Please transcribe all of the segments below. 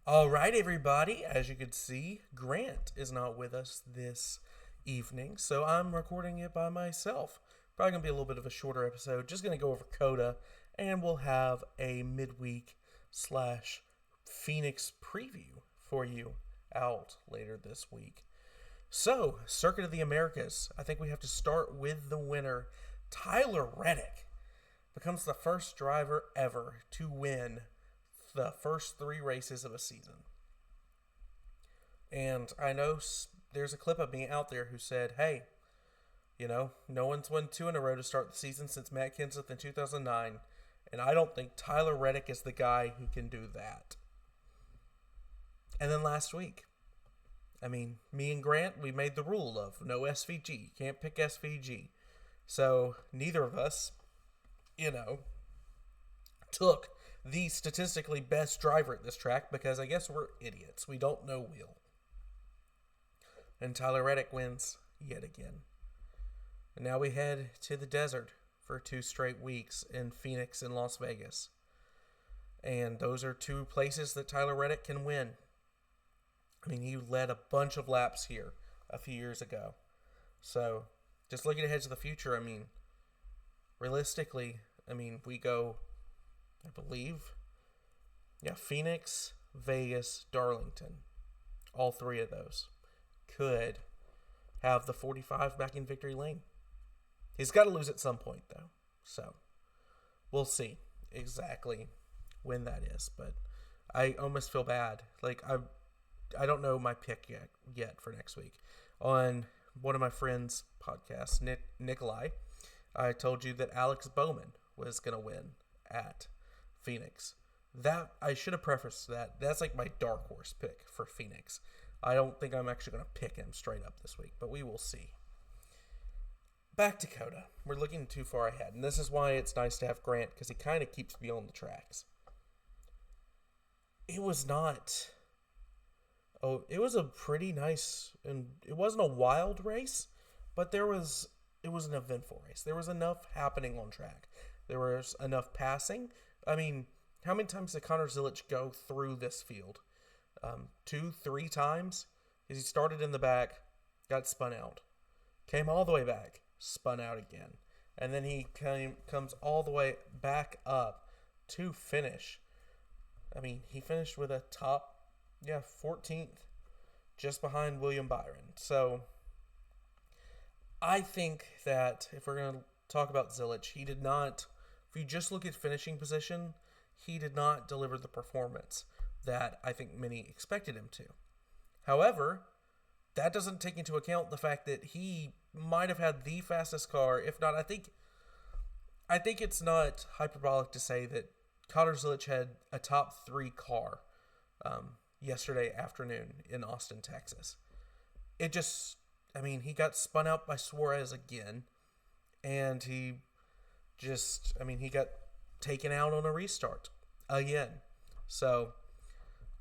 All right, everybody. As you can see, Grant is not with us this evening, so I'm recording it by myself. Probably going to be a little bit of a shorter episode. Just going to go over COTA, and we'll have a midweek slash Phoenix preview for you out later this week. So, Circuit of the Americas. I think we have to start with the winner. Tyler Reddick becomes the first driver ever to win the first three races of a season. And I know there's a clip of me out there who said, hey, no one's won two in a row to start the season since Matt Kenseth in 2009, and I don't think Tyler Reddick is the guy who can do that. And then last week, me and Grant, we made the rule of no SVG. You can't pick SVG. So neither of us, took the statistically best driver at this track because I guess we're idiots. We don't know wheel. And Tyler Reddick wins yet again. And now we head to the desert for 2 straight weeks in Phoenix and Las Vegas. And those are 2 places that Tyler Reddick can win. He led a bunch of laps here a few years ago. So, just looking ahead to the future, realistically, we go, I believe, Phoenix, Vegas, Darlington. All 3 of those could have the 45 back in victory lane. He's got to lose at some point, though. So, we'll see exactly when that is. But I almost feel bad. I don't know my pick yet for next week. On one of my friends' podcasts, Nikolai, I told you that Alex Bowman was going to win at Phoenix. That I should have prefaced that. That's like my dark horse pick for Phoenix. I don't think I'm actually going to pick him straight up this week, but we will see. Back to COTA. We're looking too far ahead, and this is why it's nice to have Grant, because he kind of keeps me on the tracks. It was not... Oh, it was a pretty nice, and it wasn't a wild race, but it was an eventful race. There was enough happening on track. There was enough passing. How many times did Connor Zilic go through this field? 2, 3 times? He started in the back, got spun out, came all the way back, spun out again, and then he comes all the way back up to finish. He finished with a top 14th, just behind William Byron. So, I think that if we're going to talk about Zilic, he did not, if you just look at finishing position, he did not deliver the performance that I think many expected him to. However, that doesn't take into account the fact that he might have had the fastest car. If not, I think it's not hyperbolic to say that Connor Zilic had a top 3 car yesterday afternoon in Austin, Texas. It just, he got spun out by Suarez again, and he got taken out on a restart again. So,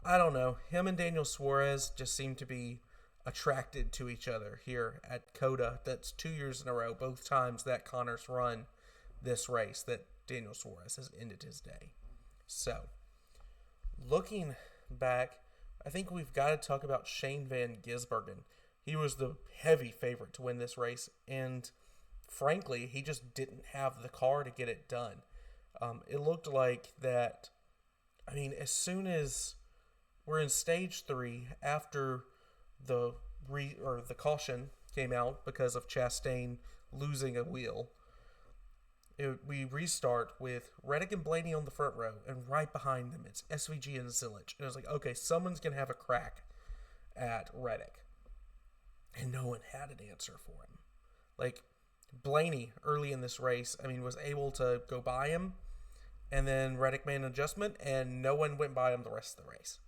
I don't know. Him and Daniel Suarez just seem to be attracted to each other here at COTA. That's 2 years in a row, both times that Connor's run this race, that Daniel Suarez has ended his day. So, looking back, I think we've got to talk about Shane Van Gisbergen. He was the heavy favorite to win this race, and frankly, he just didn't have the car to get it done. It looked like that, as soon as we're in stage 3, after the caution came out because of Chastain losing a wheel, we restart with Reddick and Blaney on the front row, and right behind them it's SVG and Zilic. And I was like, okay, someone's going to have a crack at Reddick. And no one had an answer for him. Blaney, early in this race, was able to go by him, and then Reddick made an adjustment, and no one went by him the rest of the race.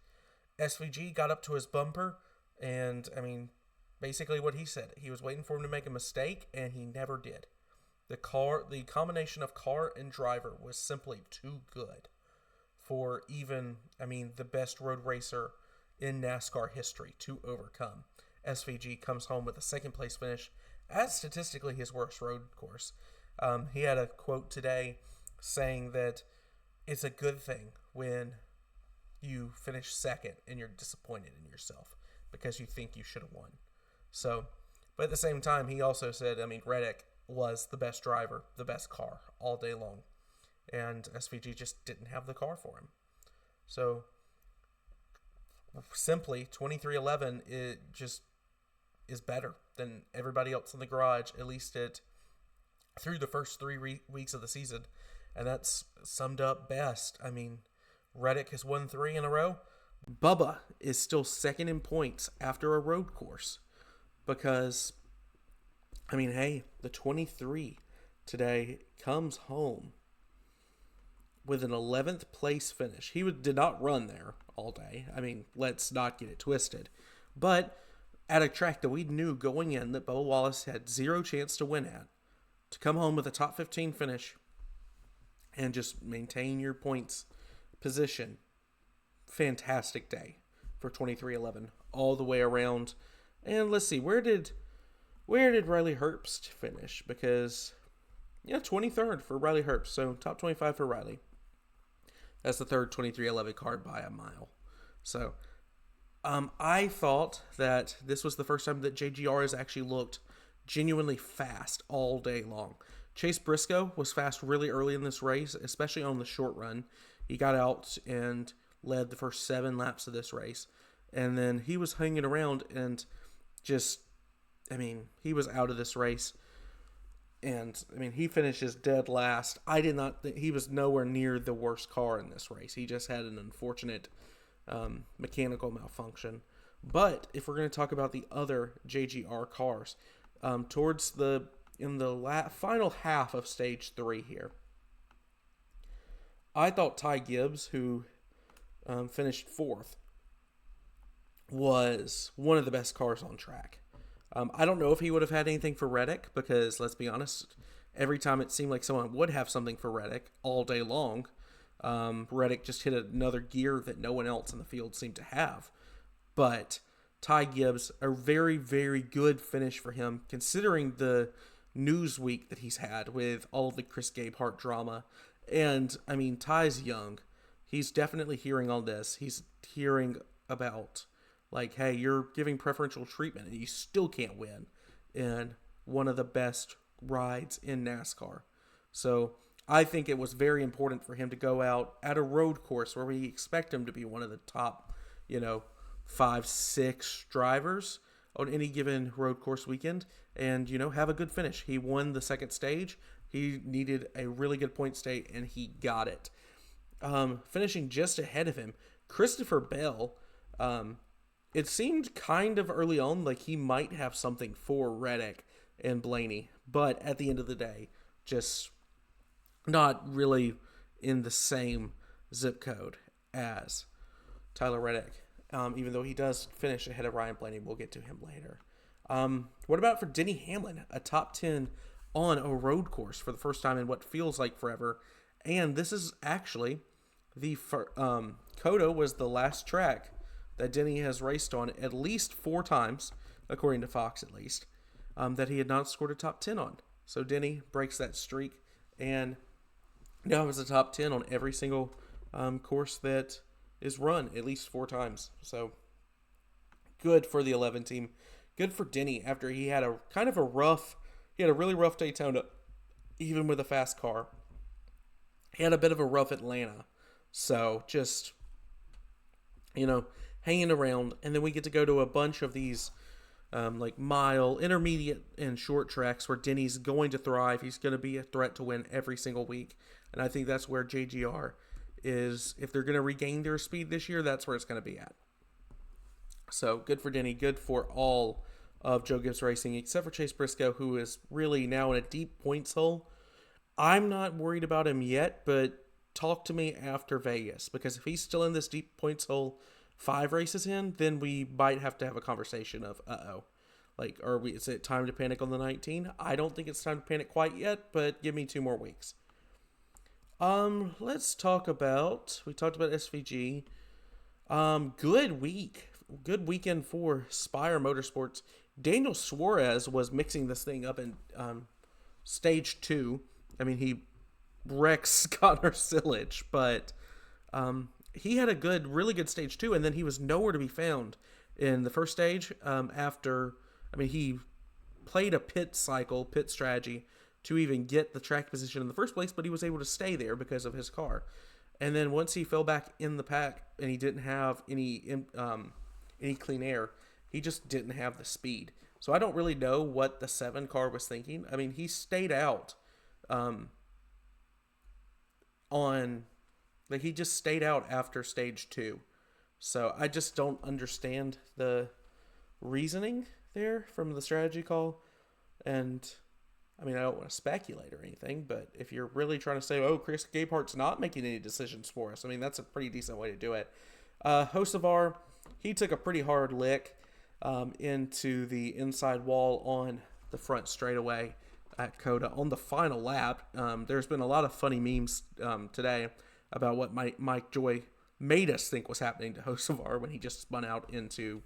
SVG got up to his bumper, and, basically what he said. He was waiting for him to make a mistake, and he never did. The combination of car and driver was simply too good for even, the best road racer in NASCAR history to overcome. SVG comes home with a second place finish, as statistically his worst road course. He had a quote today saying that it's a good thing when you finish second and you're disappointed in yourself because you think you should have won. So, but at the same time, he also said, I mean, Reddick was the best driver, the best car all day long. And SVG just didn't have the car for him. So, simply, 2311 it just is better than everybody else in the garage, at least through the first 3 weeks of the season. And that's summed up best. I mean, Reddick has won 3 in a row. Bubba is still second in points after a road course. Because, I mean, hey, the 23 today comes home with an 11th place finish. He did not run there all day. I mean, let's not get it twisted. But at a track that we knew going in that Bubba Wallace had zero chance to win at, to come home with a top 15 finish and just maintain your points position, fantastic day for 2311 all the way around. And let's see, where did Riley Herbst finish? Because, 23rd for Riley Herbst. So top 25 for Riley. That's the third 2311 card by a mile. So I thought that this was the first time that JGR has actually looked genuinely fast all day long. Chase Briscoe was fast really early in this race, especially on the short run. He got out and led the first 7 laps of this race. And then he was hanging around and just, he was out of this race. And, he finishes dead last. I did not think he was nowhere near the worst car in this race. He just had an unfortunate mechanical malfunction. But if we're going to talk about the other JGR cars, towards in the final half of stage 3 here, I thought Ty Gibbs, who finished 4th, was one of the best cars on track. I don't know if he would have had anything for Reddick because, let's be honest, every time it seemed like someone would have something for Reddick all day long, Reddick just hit another gear that no one else in the field seemed to have. But Ty Gibbs, a very, very good finish for him, considering the news week that he's had with all of the Chris Gabehart drama. And, Ty's young. He's definitely hearing all this. He's hearing about, hey, you're giving preferential treatment and you still can't win in one of the best rides in NASCAR. So I think it was very important for him to go out at a road course where we expect him to be one of the top, 5, 6 drivers on any given road course weekend and, have a good finish. He won the second stage. He needed a really good point state, and he got it. Finishing just ahead of him, Christopher Bell, it seemed kind of early on like he might have something for Reddick and Blaney, but at the end of the day, just not really in the same zip code as Tyler Reddick, even though he does finish ahead of Ryan Blaney. We'll get to him later. What about for Denny Hamlin, a top 10 on a road course for the first time in what feels like forever? And this is actually COTA was the last track that Denny has raced on at least 4 times, according to Fox at least, that he had not scored a top 10 on. So Denny breaks that streak and now has a top 10 on every single course that is run at least 4 times. So good for the 11 team. Good for Denny after he had a really rough Daytona, even with a fast car. He had a bit of a rough Atlanta. So just, hanging around. And then we get to go to a bunch of these mile, intermediate, and short tracks where Denny's going to thrive. He's going to be a threat to win every single week. And I think that's where JGR is. If they're going to regain their speed this year, that's where it's going to be at. So good for Denny. Good for all of Joe Gibbs Racing, except for Chase Briscoe, who is really now in a deep points hole. I'm not worried about him yet, but talk to me after Vegas, because if he's still in this deep points hole 5 races in, then we might have to have a conversation of, is it time to panic on the 19? I don't think it's time to panic quite yet, but give me 2 more weeks. Let's talk about, we talked about SVG. Good weekend for Spire Motorsports. Daniel Suarez was mixing this thing up in stage 2. He wrecks Connor Sillage, but he had a really good stage 2, and then he was nowhere to be found in the first stage. He played a pit strategy to even get the track position in the first place, but he was able to stay there because of his car. And then once he fell back in the pack and he didn't have any clean air, he just didn't have the speed. So I don't really know what the 7 car was thinking. I mean, he stayed out he just stayed out after stage 2. So I just don't understand the reasoning there from the strategy call. And I mean, I don't want to speculate or anything, but if you're really trying to say, oh, Chris Gabehart's not making any decisions for us, I mean, that's a pretty decent way to do it. Hocevar, he took a pretty hard lick into the inside wall on the front straightaway at COTA on the final lap. There's been a lot of funny memes today about what Mike Joy made us think was happening to Hocevar when he just spun out into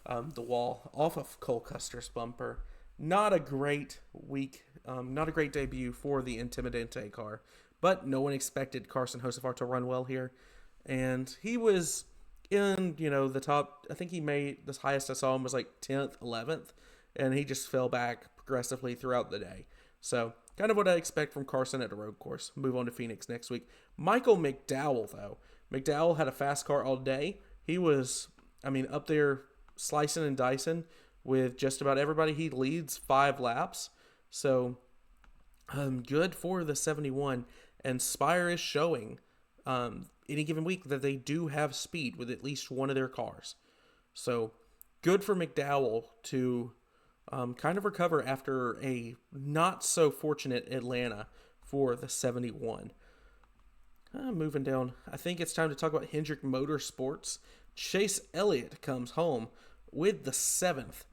the wall off of Cole Custer's bumper. Not a great week, not a great debut for the Intimidante car, but no one expected Carson Hocevar to run well here. And he was in, the top. I think he made, the highest I saw him was like 10th, 11th, and he just fell back progressively throughout the day. So kind of what I expect from Carson at a road course. Move on to Phoenix next week. Michael McDowell, though. McDowell had a fast car all day. He was, up there slicing and dicing with just about everybody. He leads 5 laps. So good for the 71. And Spire is showing any given week that they do have speed with at least one of their cars. So good for McDowell to kind of recover after a not so fortunate Atlanta for the 71. Moving down, I think it's time to talk about Hendrick Motorsports. Chase Elliott comes home with the 7th,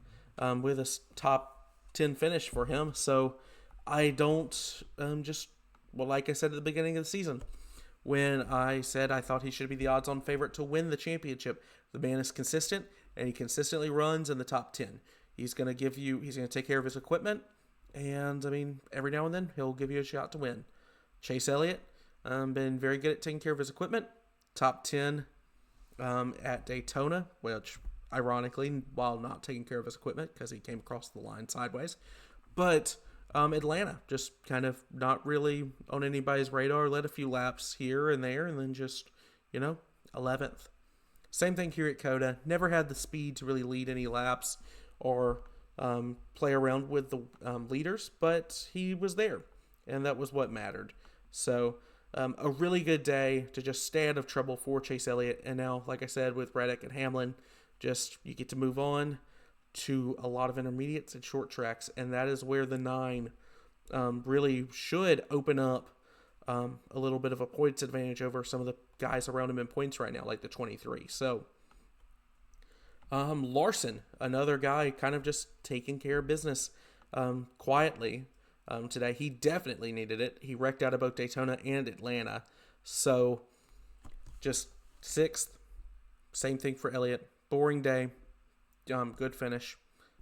with a top 10 finish for him. So I don't like I said at the beginning of the season, when I said I thought he should be the odds-on favorite to win the championship. The man is consistent, and he consistently runs in the top 10. He's going to take care of his equipment, and, every now and then he'll give you a shot to win. Chase Elliott, been very good at taking care of his equipment. Top 10 at Daytona, which, ironically, while not taking care of his equipment, because he came across the line sideways. But Atlanta, just kind of not really on anybody's radar, led a few laps here and there, and then just, 11th. Same thing here at COTA. Never had the speed to really lead any laps or play around with the leaders, but he was there, and that was what mattered. So a really good day to just stay out of trouble for Chase Elliott. And now, like I said, with Reddick and Hamlin, just you get to move on to a lot of intermediates and short tracks, and that is where the 9 really should open up a little bit of a points advantage over some of the guys around him in points right now, like the 23. So Larson, another guy kind of just taking care of business quietly today. He definitely needed it. He wrecked out of both Daytona and Atlanta. So just 6th. Same thing for Elliott. Boring day. Good finish.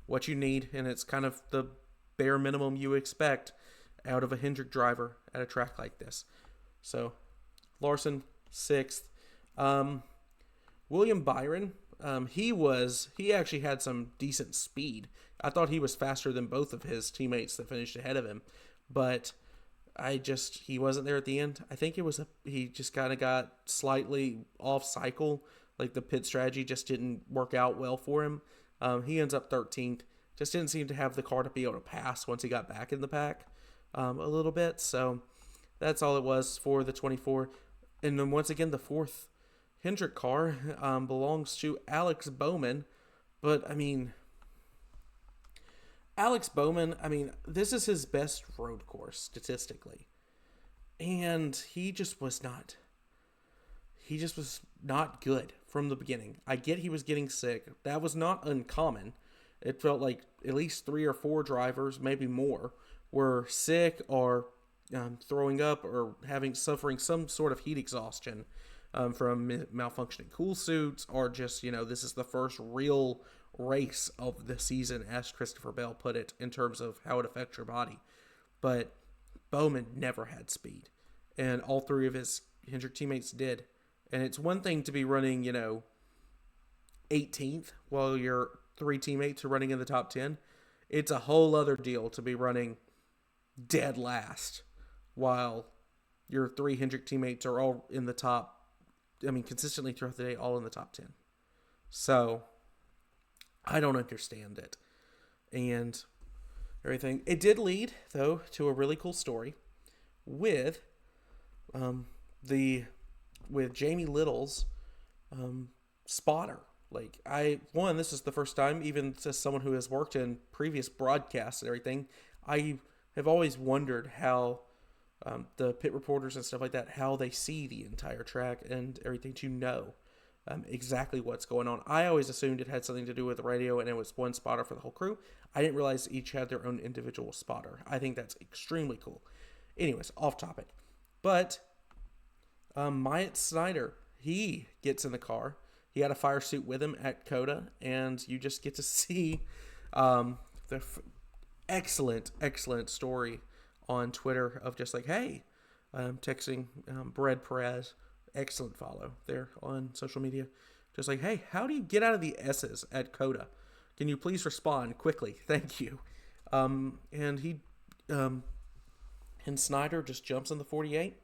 What you need, and it's kind of the bare minimum you expect out of a Hendrick driver at a track like this. So Larson, 6th. William Byron, he actually had some decent speed. I thought he was faster than both of his teammates that finished ahead of him, but he wasn't there at the end. I think he just kind of got slightly off cycle. Like the pit strategy just didn't work out well for him. He ends up 13th. Just didn't seem to have the car to be able to pass once he got back in the pack a little bit. So that's all it was for the 24. And then once again, the 4th Hendrick car belongs to Alex Bowman. But, Alex Bowman, this is his best road course statistically. And he just was not good from the beginning. I get he was getting sick. That was not uncommon. It felt like at least 3 or 4 drivers, maybe more, were sick or throwing up or suffering some sort of heat exhaustion from malfunctioning cool suits, or just, this is the first real race of the season, as Christopher Bell put it, in terms of how it affects your body. But Bowman never had speed, and all 3 of his Hendrick teammates did. And it's one thing to be running, 18th while your three teammates are running in the top 10. It's a whole other deal to be running dead last while your three Hendrick teammates are all in the top, consistently throughout the day, all in the top 10. So, I don't understand it. And everything. It did lead, though, to a really cool story with with Jamie Little's spotter. This is the first time, even as someone who has worked in previous broadcasts and everything, I have always wondered how the pit reporters and stuff like that, how they see the entire track and everything to know exactly what's going on. I always assumed it had something to do with the radio and it was one spotter for the whole crew. I didn't realize each had their own individual spotter. I think that's extremely cool. Anyways, off topic. But Myatt Snyder, he gets in the car. He had a fire suit with him at COTA, and you just get to see the excellent story on Twitter of just like, hey, texting Brad Perez, excellent follow there on social media. Just like, hey, how do you get out of the S's at COTA? Can you please respond quickly? Thank you. And Snyder just jumps in the 48.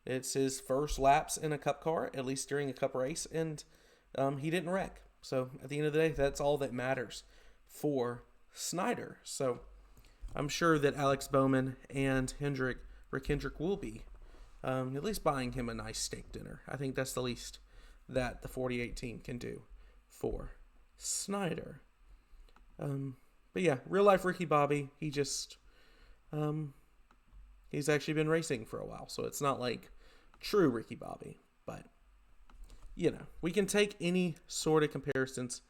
It's his first laps in a cup car, at least during a cup race, and he didn't wreck. So at the end of the day, that's all that matters for Snyder. So I'm sure that Alex Bowman and Rick Hendrick will be at least buying him a nice steak dinner. I think that's the least that the 48 team can do for Snyder. But yeah, real life Ricky Bobby, he just, he's actually been racing for a while, so it's not like true Ricky Bobby, but we can take any sort of comparisons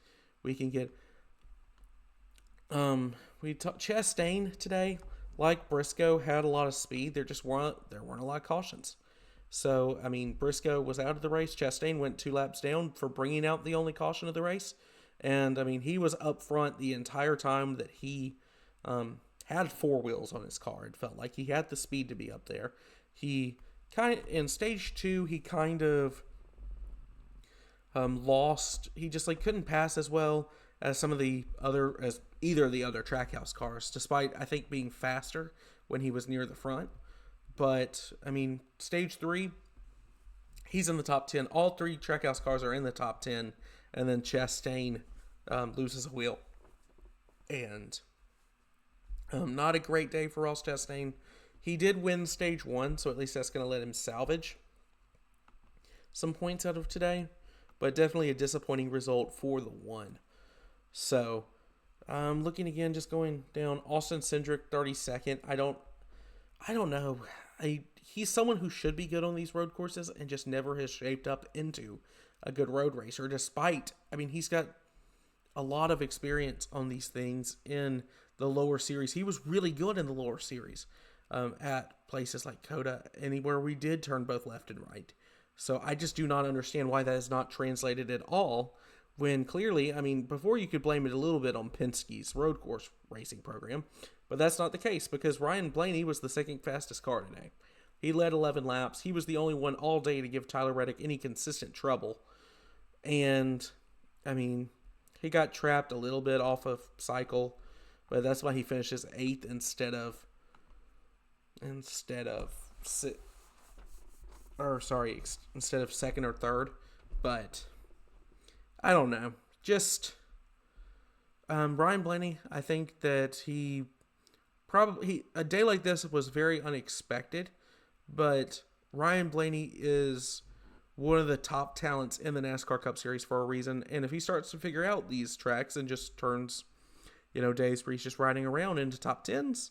we can get. Chastain today, like Briscoe, had a lot of speed. There weren't a lot of cautions. So, Briscoe was out of the race. Chastain went 2 laps down for bringing out the only caution of the race. And, he was up front the entire time that he had 4 wheels on his car. It felt like he had the speed to be up there. In stage 2, he kind of lost. He just couldn't pass as well as either of the other Trackhouse cars, despite I think being faster when he was near the front. But stage 3, he's in the top 10. All 3 Trackhouse cars are in the top 10, and then Chastain loses a wheel. And not a great day for Ross Chastain. He did win stage 1, so at least that's going to let him salvage some points out of today. But definitely a disappointing result for the 1. So, looking again, just going down, Austin Cindric, 32nd. I don't know. He's someone who should be good on these road courses and just never has shaped up into a good road racer, despite, he's got a lot of experience on these things in the lower series. He was really good in the lower series at places like COTA, anywhere we did turn both left and right. So I just do not understand why that is not translated at all, when clearly, before you could blame it a little bit on Penske's road course racing program, but that's not the case, because Ryan Blaney was the second fastest car today. He led 11 laps. He was the only one all day to give Tyler Reddick any consistent trouble. And, he got trapped a little bit off of cycle, but that's why he finishes 8th instead of 2nd or 3rd. But I don't know. Just Ryan Blaney, I think that a day like this was very unexpected, but Ryan Blaney is one of the top talents in the NASCAR Cup Series for a reason. And if he starts to figure out these tracks and just turns, days where he's just riding around into top 10s,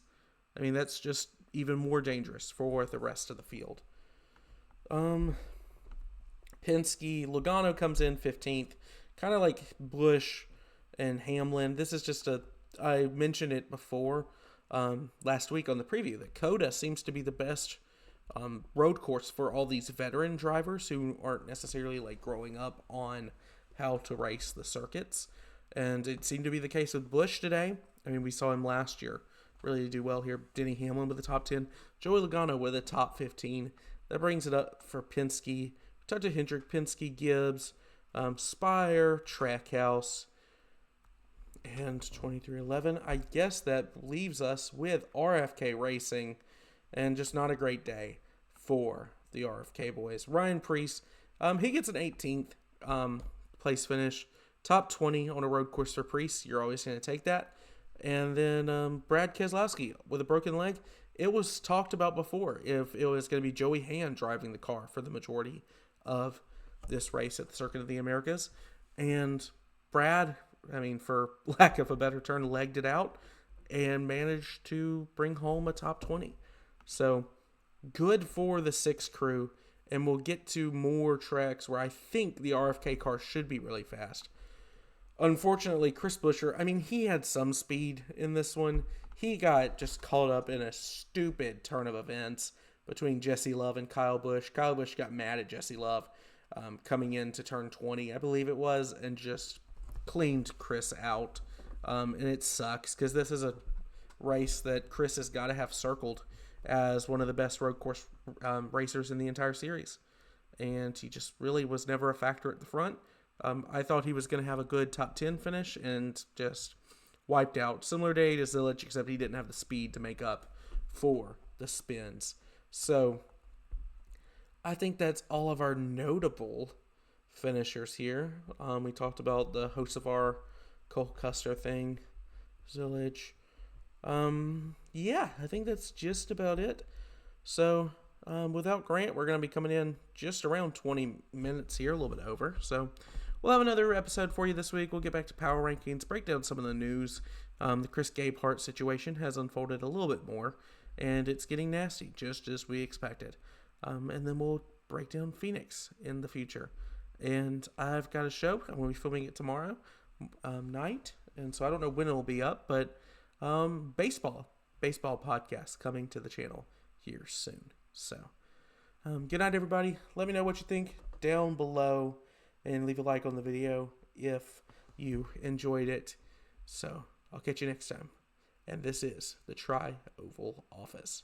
that's just even more dangerous for the rest of the field. Penske, Logano comes in 15th, kind of like Busch and Hamlin. This is just I mentioned it before last week on the preview, that COTA seems to be the best road course for all these veteran drivers who aren't necessarily growing up on how to race the circuits. And it seemed to be the case with Busch today. We saw him last year really do well here. Denny Hamlin with the top 10. Joey Logano with a top 15. That brings it up for Penske Tata Hendrick, Penske, Gibbs, Spire, Trackhouse, and 2311. I guess that leaves us with RFK Racing, and just not a great day for the RFK boys. Ryan Preece, he gets an 18th place finish. Top 20 on a road course for Preece. You're always going to take that. And then Brad Keselowski with a broken leg. It was talked about before if it was going to be Joey Hand driving the car for the majority of this race at the Circuit of the Americas. And Brad, for lack of a better term, legged it out and managed to bring home a top 20. So good for the 6 crew. And we'll get to more tracks where I think the RFK car should be really fast. Unfortunately, Chris Buescher, he had some speed in this one. He got just caught up in a stupid turn of events between Jesse Love and Kyle Busch. Kyle Busch got mad at Jesse Love coming into turn 20, I believe it was, and just cleaned Chris out. And it sucks because this is a race that Chris has got to have circled as one of the best road course racers in the entire series. And he just really was never a factor at the front. I thought he was going to have a good top 10 finish and just wiped out. Similar day to Zilich, except he didn't have the speed to make up for the spins. So I think that's all of our notable finishers here. We talked about the Hocevar, Cole Custer thing, Zilich. I think that's just about it. So without Grant, we're going to be coming in just around 20 minutes here, a little bit over. So we'll have another episode for you this week. We'll get back to power rankings, break down some of the news. The Chris Gabehart situation has unfolded a little bit more, and it's getting nasty, just as we expected. And then we'll break down Phoenix in the future. And I've got a show. I'm going to be filming it tomorrow night, and so I don't know when it'll be up, but baseball podcast coming to the channel here soon. So good night, everybody. Let me know what you think down below, and leave a like on the video if you enjoyed it. So I'll catch you next time. And this is the Tri-Oval Office.